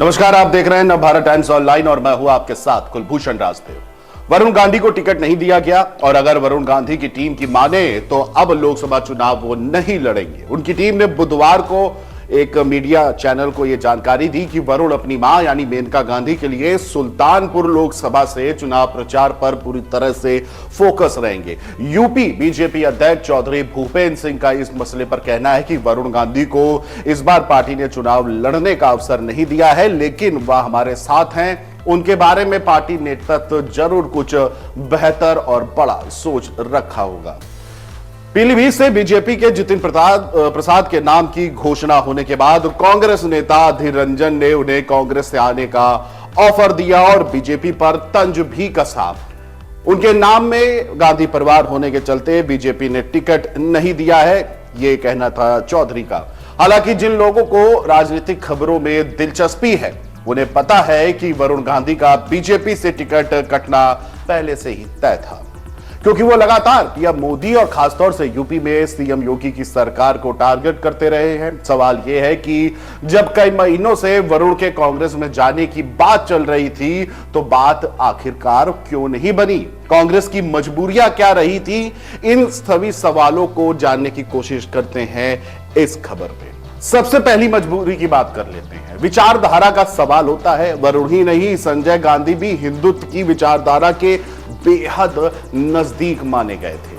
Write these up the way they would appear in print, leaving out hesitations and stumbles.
नमस्कार, आप देख रहे हैं नवभारत टाइम्स ऑनलाइन और मैं हूं आपके साथ कुलभूषण राजदेव। वरुण गांधी को टिकट नहीं दिया गया और अगर वरुण गांधी की टीम की माने तो अब लोकसभा चुनाव वो नहीं लड़ेंगे। उनकी टीम ने बुधवार को एक मीडिया चैनल को यह जानकारी दी कि वरुण अपनी मां यानी मेनका गांधी के लिए सुल्तानपुर लोकसभा से चुनाव प्रचार पर पूरी तरह से फोकस रहेंगे। यूपी बीजेपी अध्यक्ष चौधरी भूपेंद्र सिंह का इस मसले पर कहना है कि वरुण गांधी को इस बार पार्टी ने चुनाव लड़ने का अवसर नहीं दिया है, लेकिन वह हमारे साथ हैं। उनके बारे में पार्टी नेतृत्व जरूर कुछ बेहतर और बड़ा सोच रखा होगा। पीलीभीत से बीजेपी के जितिन प्रसाद के नाम की घोषणा होने के बाद कांग्रेस नेता अधीर रंजन ने उन्हें कांग्रेस से आने का ऑफर दिया और बीजेपी पर तंज भी कसा। उनके नाम में गांधी परिवार होने के चलते बीजेपी ने टिकट नहीं दिया है, यह कहना था चौधरी का। हालांकि जिन लोगों को राजनीतिक खबरों में दिलचस्पी है उन्हें पता है कि वरुण गांधी का बीजेपी से टिकट कटना पहले से ही तय था, क्योंकि वो लगातार पीएम मोदी और खासतौर से यूपी में सीएम योगी की सरकार को टारगेट करते रहे हैं। सवाल यह है कि जब कई महीनों से वरुण के कांग्रेस में जाने की बात चल रही थी तो बात आखिरकार क्यों नहीं बनी? कांग्रेस की मजबूरियां क्या रही थी? इन सभी सवालों को जानने की कोशिश करते हैं इस खबर में। सबसे पहली मजबूरी की बात कर लेते हैं। विचारधारा का सवाल होता है। वरुण ही नहीं, संजय गांधी भी हिंदुत्व की विचारधारा के बेहद नजदीक माने गए थे।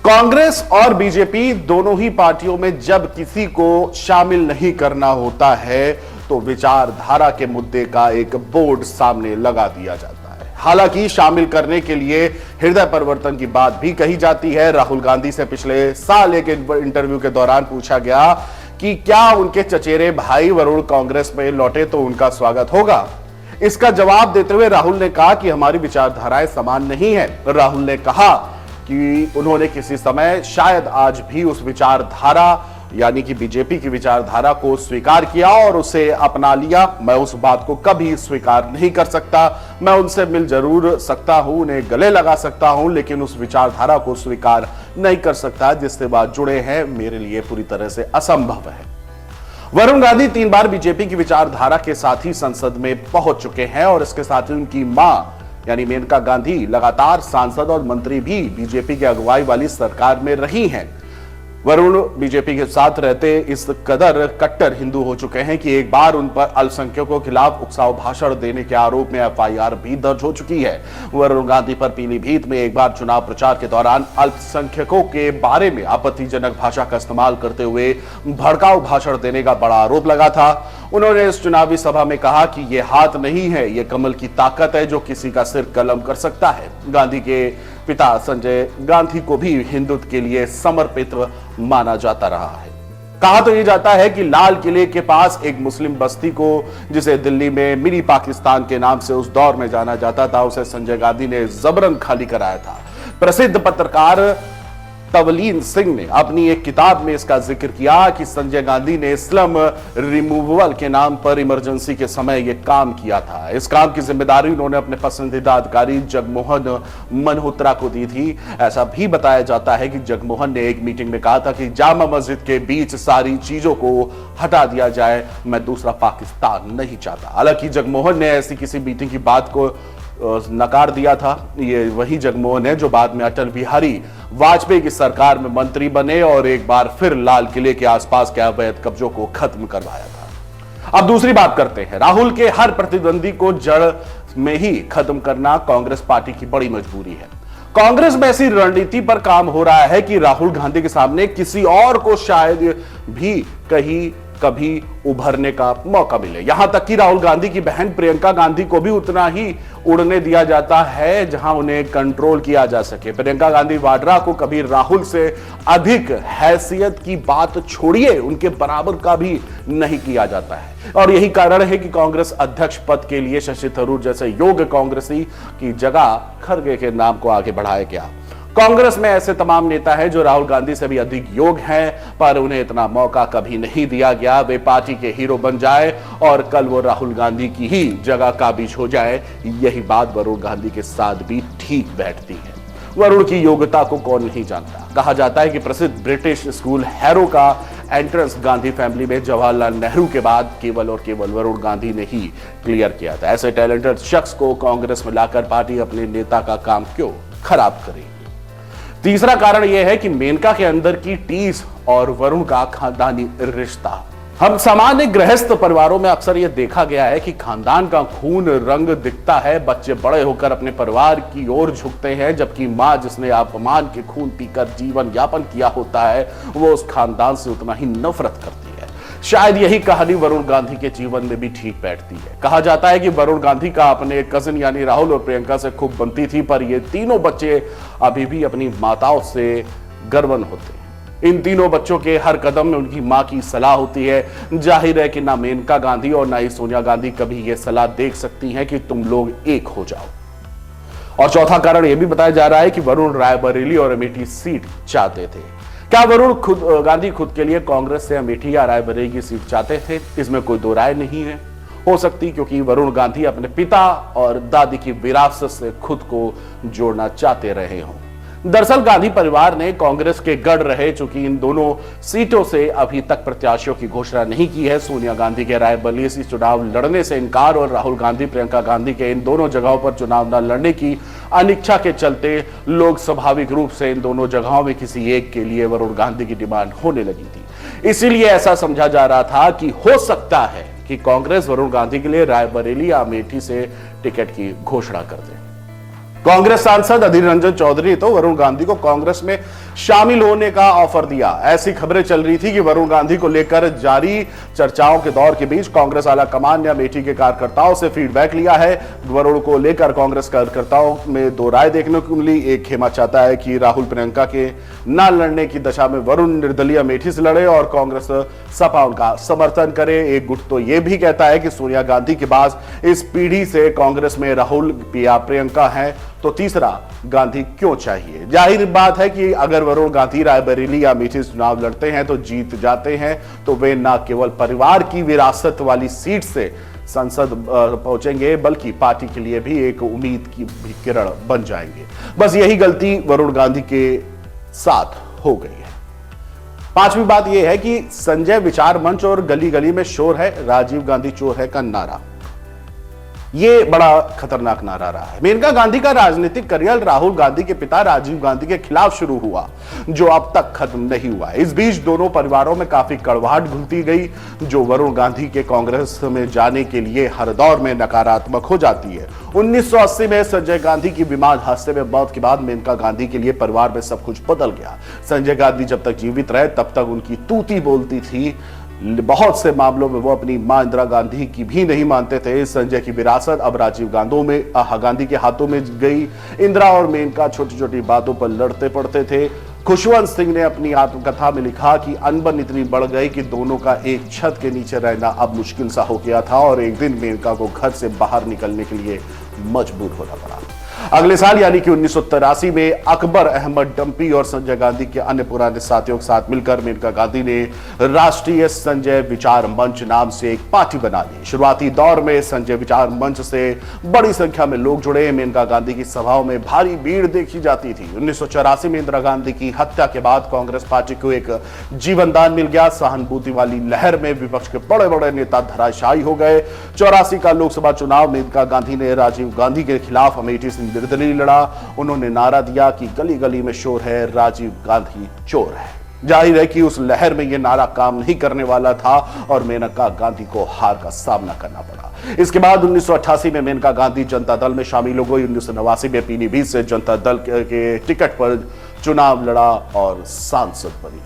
कांग्रेस और बीजेपी दोनों ही पार्टियों में जब किसी को शामिल नहीं करना होता है तो विचारधारा के मुद्दे का एक बोर्ड सामने लगा दिया जाता है। हालांकि शामिल करने के लिए हृदय परिवर्तन की बात भी कही जाती है। राहुल गांधी से पिछले साल एक इंटरव्यू के दौरान पूछा गया कि क्या उनके चचेरे भाई वरुण कांग्रेस में लौटे तो उनका स्वागत होगा। इसका जवाब देते हुए राहुल ने कहा कि हमारी विचारधाराएं समान नहीं है। राहुल ने कहा कि उन्होंने किसी समय, शायद आज भी, उस विचारधारा यानी कि बीजेपी की विचारधारा को स्वीकार किया और उसे अपना लिया। मैं उस बात को कभी स्वीकार नहीं कर सकता। मैं उनसे मिल जरूर सकता हूं, उन्हें गले लगा सकता हूं, लेकिन उस विचारधारा को स्वीकार नहीं कर सकता जिससे बात जुड़े हैं। मेरे लिए पूरी तरह से असंभव है। वरुण गांधी 3 बार बीजेपी की विचारधारा के साथ ही संसद में पहुंच चुके हैं और इसके साथ ही उनकी मां यानी मेनका गांधी लगातार सांसद और मंत्री भी बीजेपी की अगुवाई वाली सरकार में रही हैं। वरुण बीजेपी के साथ रहते इस कदर कट्टर हिंदू हो चुके हैं कि एक बार उन पर अल्पसंख्यकों के खिलाफ उकसाव भाषण देने के आरोप में एफआईआर भी दर्ज हो चुकी है। वरुण गांधी पर पीलीभीत में एक बार चुनाव प्रचार के दौरान अल्पसंख्यकों के बारे में आपत्तिजनक भाषा का इस्तेमाल करते हुए भड़काऊ भाषण देने का बड़ा आरोप लगा था। उन्होंने इस चुनावी सभा में कहा कि यह हाथ नहीं है, यह कमल की ताकत है जो किसी का सिर कलम कर सकता है। गांधी के पिता संजय गांधी को भी हिंदुत्व के लिए समर्पित माना जाता रहा है। कहा तो यह जाता है कि लाल किले के पास एक मुस्लिम बस्ती को, जिसे दिल्ली में मिनी पाकिस्तान के नाम से उस दौर में जाना जाता था, उसे संजय गांधी ने जबरन खाली कराया था। प्रसिद्ध पत्रकार तवलीन सिंह ने अपनी एक किताब में इसका जिक्र किया कि संजय गांधी ने स्लम रिमूवल के नाम पर इमरजेंसी के समय यह काम किया था। इस काम की जिम्मेदारी उन्होंने अपने पसंदीदा अधिकारी जगमोहन मल्होत्रा को दी थी। ऐसा भी बताया जाता है कि जगमोहन ने एक मीटिंग में कहा था कि जामा मस्जिद के बीच सारी चीजों को हटा दिया जाए, मैं दूसरा पाकिस्तान नहीं चाहता। हालांकि जगमोहन ने ऐसी किसी मीटिंग की बात को नकार दिया था। ये वही जगमोहन है जो बाद में अटल बिहारी वाजपेयी की सरकार में मंत्री बने और एक बार फिर लाल किले के आसपास के अवैध कब्जों को खत्म करवाया था। अब दूसरी बात करते हैं। राहुल के हर प्रतिद्वंदी को जड़ में ही खत्म करना कांग्रेस पार्टी की बड़ी मजबूरी है। कांग्रेस में ऐसी रणनीति पर काम हो रहा है कि राहुल गांधी के सामने किसी और को शायद भी कभी उभरने का मौका मिले। यहां तक कि राहुल गांधी की बहन प्रियंका गांधी को भी उतना ही उड़ने दिया जाता है जहां उन्हें कंट्रोल किया जा सके। प्रियंका गांधी वाड्रा को कभी राहुल से अधिक हैसियत की बात छोड़िए, उनके बराबर का भी नहीं किया जाता है। और यही कारण है कि कांग्रेस अध्यक्ष पद के लिए शशि थरूर जैसे योग्य कांग्रेसी की जगह खड़गे के नाम को आगे बढ़ाया गया। कांग्रेस में ऐसे तमाम नेता हैं जो राहुल गांधी से भी अधिक योग्य हैं, पर उन्हें इतना मौका कभी नहीं दिया गया वे पार्टी के हीरो बन जाए और कल वो राहुल गांधी की ही जगह काबिज हो जाए। यही बात वरुण गांधी के साथ भी ठीक बैठती है। वरुण की योग्यता को कौन नहीं जानता। कहा जाता है कि प्रसिद्ध ब्रिटिश स्कूल हैरो का एंट्रेंस गांधी फैमिली में जवाहरलाल नेहरू के बाद केवल और केवल वरुण गांधी ने ही क्लियर किया था। ऐसे टैलेंटेड शख्स को कांग्रेस में लाकर पार्टी अपने नेता का काम क्यों खराब करेगी। तीसरा कारण यह है कि मेनका के अंदर की टीस और वरुण का खानदानी रिश्ता। हम सामान्य गृहस्थ परिवारों में अक्सर यह देखा गया है कि खानदान का खून रंग दिखता है, बच्चे बड़े होकर अपने परिवार की ओर झुकते हैं, जबकि मां जिसने अपमान के खून पीकर जीवन यापन किया होता है वो उस खानदान से उतना ही नफरत करती है। शायद यही कहानी वरुण गांधी के जीवन में भी ठीक बैठती है। कहा जाता है कि वरुण गांधी का अपने कजिन यानी राहुल और प्रियंका से खूब बनती थी, पर ये तीनों बच्चे अभी भी अपनी माताओं से गर्वन होते हैं। इन तीनों बच्चों के हर कदम में उनकी मां की सलाह होती है। जाहिर है कि ना मेनका गांधी और ना ही सोनिया गांधी कभी यह सलाह देख सकती हैं कि तुम लोग एक हो जाओ। और चौथा कारण यह भी बताया जा रहा है कि वरुण रायबरेली और अमेठी सीट चाहते थे। क्या वरुण गांधी खुद के लिए कांग्रेस से अमेठी या रायबरेली की सीट चाहते थे? इसमें कोई दो राय नहीं है। हो सकती क्योंकि वरुण गांधी अपने पिता और दादी की विरासत से खुद को जोड़ना चाहते रहे हों। दरअसल गांधी परिवार ने कांग्रेस के गढ़ रहे चूंकि इन दोनों सीटों से अभी तक प्रत्याशियों की घोषणा नहीं की है। सोनिया गांधी के रायबरेली से चुनाव लड़ने से इनकार और राहुल गांधी प्रियंका गांधी के इन दोनों जगहों पर चुनाव न लड़ने की अनिच्छा के चलते लोग स्वाभाविक रूप से इन दोनों जगहों में किसी एक के लिए वरुण गांधी की डिमांड होने लगी थी। इसीलिए ऐसा समझा जा रहा था कि हो सकता है कि कांग्रेस वरुण गांधी के लिए रायबरेली या अमेठी से टिकट की घोषणा कर दे। कांग्रेस सांसद अधीर रंजन चौधरी तो वरुण गांधी को कांग्रेस में शामिल होने का ऑफर दिया। ऐसी खबरें चल रही थी कि वरुण गांधी को लेकर जारी चर्चाओं के दौर के बीच कांग्रेस आला कमान ने अमेठी के कार्यकर्ताओं से फीडबैक लिया है। वरुण को लेकर कांग्रेस कार्यकर्ताओं में दो राय देखने को मिली। एक खेमा चाहता है कि राहुल प्रियंका के न लड़ने की दशा में वरुण निर्दलीय अमेठी से लड़े और कांग्रेस सपा उनका समर्थन करे। एक गुट तो यह भी कहता है कि सोनिया गांधी के पास इस पीढ़ी से कांग्रेस में राहुल या प्रियंका है, तो तीसरा गांधी क्यों चाहिए। जाहिर बात है कि अगर वरुण गांधी रायबरेली या अमेठी से चुनाव लड़ते हैं तो जीत जाते हैं तो वे न केवल परिवार की विरासत वाली सीट से संसद पहुंचेंगे बल्कि पार्टी के लिए भी एक उम्मीद की भी किरण बन जाएंगे। बस यही गलती वरुण गांधी के साथ हो गई है। पांचवी बात यह है कि संजय विचार मंच और गली गली में शोर है, राजीव गांधी चोर है का नारा, ये बड़ा खतरनाक नारा रहा है। मेनका गांधी का राजनीतिक करियर राहुल गांधी के पिता राजीव गांधी के खिलाफ शुरू हुआ, जो अब तक खत्म नहीं हुआ। इस बीच दोनों परिवारों में काफी कड़वाहट घुलती गई, जो वरुण गांधी के कांग्रेस में जाने के लिए हर दौर में नकारात्मक हो जाती है। 1980 में संजय गांधी की बीमार हादसे में मौत के बाद मेनका गांधी के लिए परिवार में सब कुछ बदल गया। संजय गांधी जब तक जीवित रहे तब तक उनकी तूती बोलती थी। बहुत से मामलों में वो अपनी मां इंदिरा गांधी की भी नहीं मानते थे। संजय की विरासत अब राजीव गांधी के हाथों में गई। इंदिरा और मेनका छोटी छोटी बातों पर लड़ते पड़ते थे। खुशवंत सिंह ने अपनी आत्मकथा में लिखा कि अनबन इतनी बढ़ गई कि दोनों का एक छत के नीचे रहना अब मुश्किल सा हो गया था और एक दिन मेनका को घर से बाहर निकलने के लिए मजबूर होना पड़ा। अगले साल यानी कि 1983 में अकबर अहमद डंपी और संजय गांधी के अन्य पुराने साथियों के साथ मिलकर मेनका गांधी ने राष्ट्रीय संजय विचार मंच नाम से एक पार्टी बना ली। शुरुआती दौर में संजय विचार मंच से बड़ी संख्या में लोग जुड़े। मेनका गांधी की सभाओं में भारी भीड़ देखी जाती थी। 1984 में इंदिरा गांधी की हत्या के बाद कांग्रेस पार्टी को एक जीवनदान मिल गया। सहानुभूति वाली लहर में विपक्ष के बड़े बड़े नेता धराशायी हो गए। 84 का लोकसभा चुनाव मेनका गांधी ने राजीव गांधी के खिलाफ अमेठी से निर्दलीय लड़ा। उन्होंने नारा दिया कि गली गली में शोर है, राजीव गांधी चोर है। जाहिर है कि उस लहर में यह नारा काम नहीं करने वाला था और मेनका गांधी को हार का सामना करना पड़ा। इसके बाद 1988 में मेनका गांधी जनता दल में शामिल हो गई। 1989 में पीलीभीत से जनता दल के टिकट पर चुनाव लड़ा और सांसद बनी।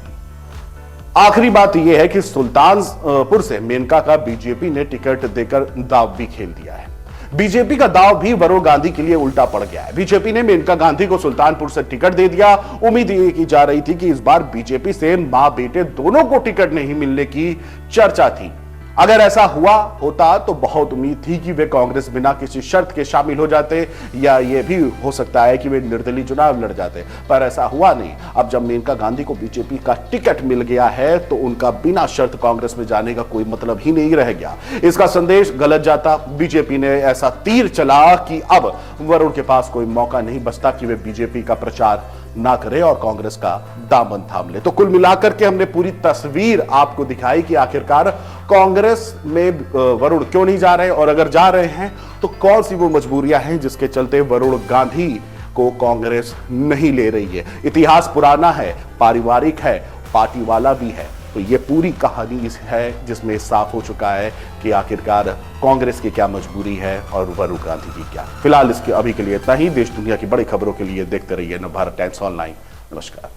आखिरी बात यह है कि सुल्तानपुर से मेनका का बीजेपी ने टिकट देकर दांव भी खेल दिया है। बीजेपी का दांव भी वरुण गांधी के लिए उल्टा पड़ गया है। बीजेपी ने मेनका गांधी को सुल्तानपुर से टिकट दे दिया। उम्मीद ये की जा रही थी कि इस बार बीजेपी से मां बेटे दोनों को टिकट नहीं मिलने की चर्चा थी। अगर ऐसा हुआ होता तो बहुत उम्मीद थी कि वे कांग्रेस बिना किसी शर्त के शामिल हो जाते, या यह भी हो सकता है कि वे निर्दलीय चुनाव लड़ जाते, पर ऐसा हुआ नहीं। अब जब मेनका गांधी को बीजेपी का टिकट मिल गया है तो उनका बिना शर्त कांग्रेस में जाने का कोई मतलब ही नहीं रह गया। इसका संदेश गलत जाता। बीजेपी ने ऐसा तीर चला कि अब वरुण के पास कोई मौका नहीं बचता कि वे बीजेपी का प्रचार ना करे और कांग्रेस का दामन थाम ले। तो कुल मिलाकर के हमने पूरी तस्वीर आपको दिखाई कि आखिरकार कांग्रेस में वरुण क्यों नहीं जा रहे, और अगर जा रहे हैं तो कौन सी वो मजबूरियां हैं जिसके चलते वरुण गांधी को कांग्रेस नहीं ले रही है। इतिहास पुराना है, पारिवारिक है, पार्टी वाला भी है। तो ये पूरी कहानी है जिसमें साफ हो चुका है कि आखिरकार कांग्रेस की क्या मजबूरी है और वरुण गांधी की क्या। फिलहाल इसके अभी के लिए इतना ही। देश दुनिया की बड़ी खबरों के लिए देखते रहिए नवभारत टाइम्स ऑनलाइन। नमस्कार।